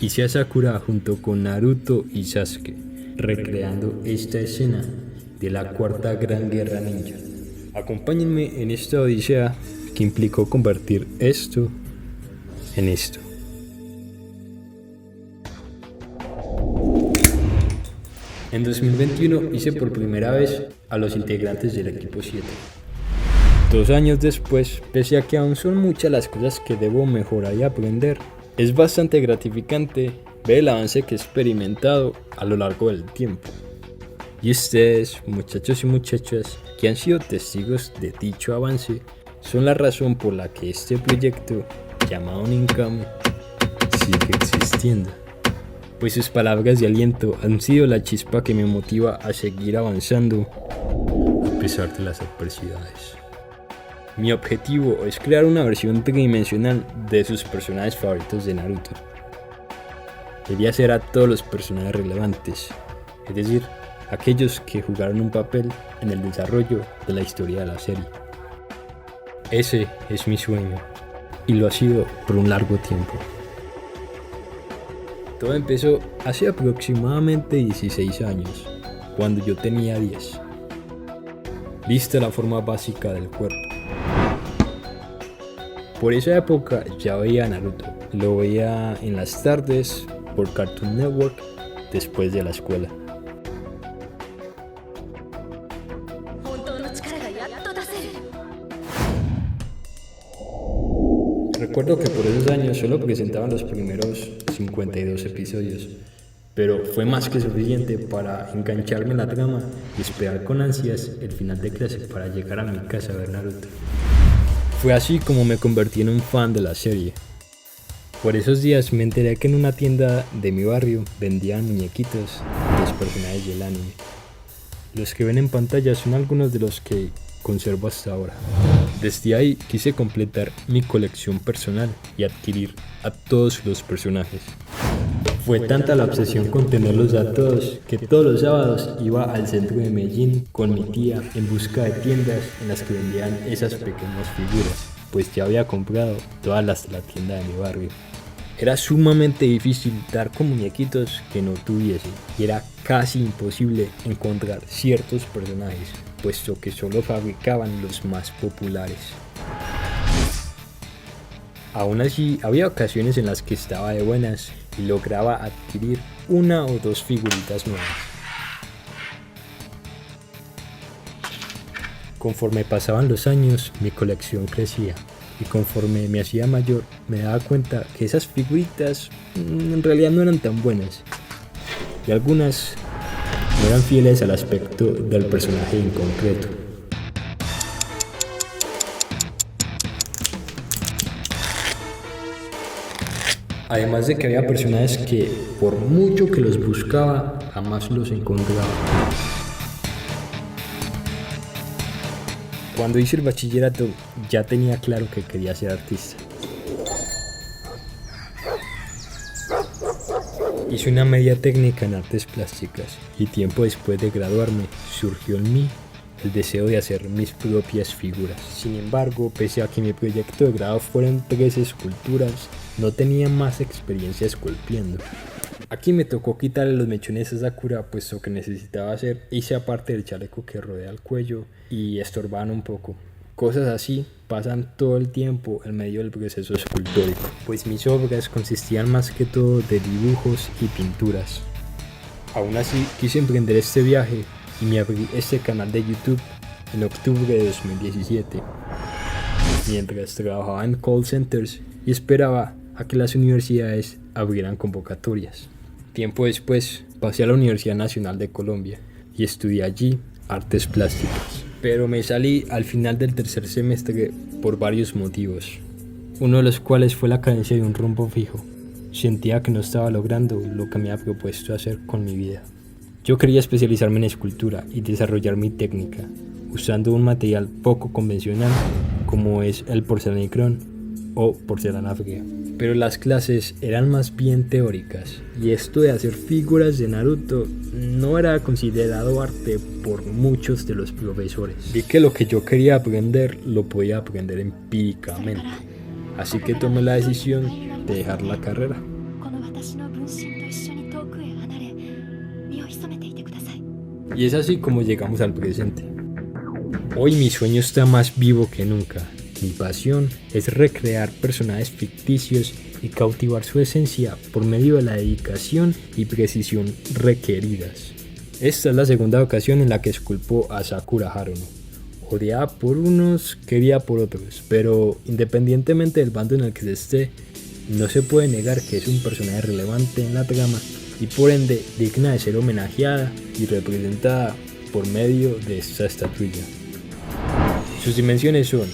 Hice a Sakura junto con Naruto y Sasuke, recreando esta escena de la cuarta gran guerra ninja. Acompáñenme en esta odisea que implicó convertir esto en esto. En 2021 hice por primera vez a los integrantes del equipo 7. 2 años después, pese a que aún son muchas las cosas que debo mejorar y aprender, es bastante gratificante ver el avance que he experimentado a lo largo del tiempo. Y ustedes, muchachos y muchachas, que han sido testigos de dicho avance, son la razón por la que este proyecto, llamado Ninkame, sigue existiendo. Pues sus palabras de aliento han sido la chispa que me motiva a seguir avanzando a pesar de las adversidades. Mi objetivo es crear una versión tridimensional de sus personajes favoritos de Naruto. Quería hacer a todos los personajes relevantes, es decir, aquellos que jugaron un papel en el desarrollo de la historia de la serie. Ese es mi sueño, y lo ha sido por un largo tiempo. Todo empezó hace aproximadamente 16 años, cuando yo tenía 10. Vista la forma básica del cuerpo. Por esa época ya veía Naruto, lo veía en las tardes por Cartoon Network después de la escuela. Recuerdo que por esos años solo presentaban los primeros 52 episodios, pero fue más que suficiente para engancharme en la trama y esperar con ansias el final de clase para llegar a mi casa a ver Naruto. Fue así como me convertí en un fan de la serie. Por esos días me enteré que en una tienda de mi barrio vendían muñequitos de los personajes del anime. Los que ven en pantalla son algunos de los que conservo hasta ahora. Desde ahí quise completar mi colección personal y adquirir a todos los personajes. Fue tanta la obsesión con tenerlos a todos que todos los sábados iba al centro de Medellín con mi tía en busca de tiendas en las que vendían esas pequeñas figuras, pues ya había comprado todas las de la tienda de mi barrio. Era sumamente difícil dar con muñequitos que no tuviese y era casi imposible encontrar ciertos personajes, puesto que solo fabricaban los más populares. Aún así, había ocasiones en las que estaba de buenas y lograba adquirir una o dos figuritas nuevas. Conforme pasaban los años, mi colección crecía y conforme me hacía mayor, me daba cuenta que esas figuritas en realidad no eran tan buenas y algunas no eran fieles al aspecto del personaje en concreto. Además de que había personajes que, por mucho que los buscaba, jamás los encontraba. Cuando hice el bachillerato, ya tenía claro que quería ser artista. Hice una media técnica en artes plásticas y tiempo después de graduarme surgió en mí el deseo de hacer mis propias figuras. Sin embargo, pese a que mi proyecto de grado fueron 3 esculturas, no tenía más experiencia esculpiendo. Aquí me tocó quitarle los mechones a Sakura, puesto que necesitaba hacer esa parte del chaleco que rodea el cuello y estorbaban un poco. Cosas así pasan todo el tiempo en medio del proceso escultórico, pues mis obras consistían más que todo de dibujos y pinturas. Aún así, quise emprender este viaje y me abrí este canal de YouTube en octubre de 2017, mientras trabajaba en call centers y esperaba a que las universidades abrieran convocatorias. Tiempo después pasé a la Universidad Nacional de Colombia y estudié allí artes plásticas, pero me salí al final del tercer semestre por varios motivos, uno de los cuales fue la carencia de un rumbo fijo. Sentía que no estaba logrando lo que me había propuesto hacer con mi vida. Yo quería especializarme en escultura y desarrollar mi técnica, usando un material poco convencional como es el porcelanicrón o porcelana fría. Pero las clases eran más bien teóricas y esto de hacer figuras de Naruto no era considerado arte por muchos de los profesores. Vi que lo que yo quería aprender lo podía aprender empíricamente, así que tomé la decisión de dejar la carrera. Y es así como llegamos al presente. Hoy mi sueño está más vivo que nunca. Mi pasión es recrear personajes ficticios y cautivar su esencia por medio de la dedicación y precisión requeridas. Esta es la segunda ocasión en la que esculpo a Sakura Haruno. Odiada por unos, querida por otros, pero independientemente del bando en el que se esté, no se puede negar que es un personaje relevante en la trama y por ende digna de ser homenajeada y representada por medio de esta estatuilla. Sus dimensiones son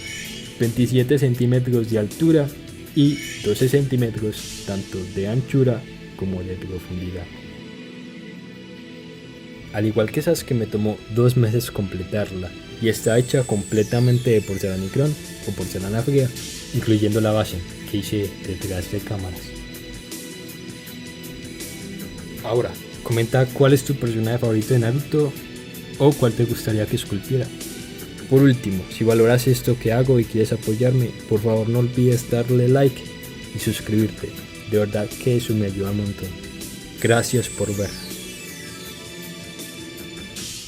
27 centímetros de altura y 12 centímetros tanto de anchura como de profundidad. Al igual que Sasuke, me tomó 2 meses completarla y está hecha completamente de porcelanicrón o porcelana fría, incluyendo la base que hice detrás de cámaras. Ahora, comenta cuál es tu personaje favorito de Naruto o cuál te gustaría que esculpiera. Por último, si valoras esto que hago y quieres apoyarme, por favor no olvides darle like y suscribirte. De verdad que eso me ayuda un montón. Gracias por ver.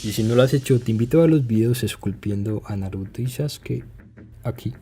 Y si no lo has hecho, te invito a ver los videos esculpiendo a Naruto y Sasuke aquí.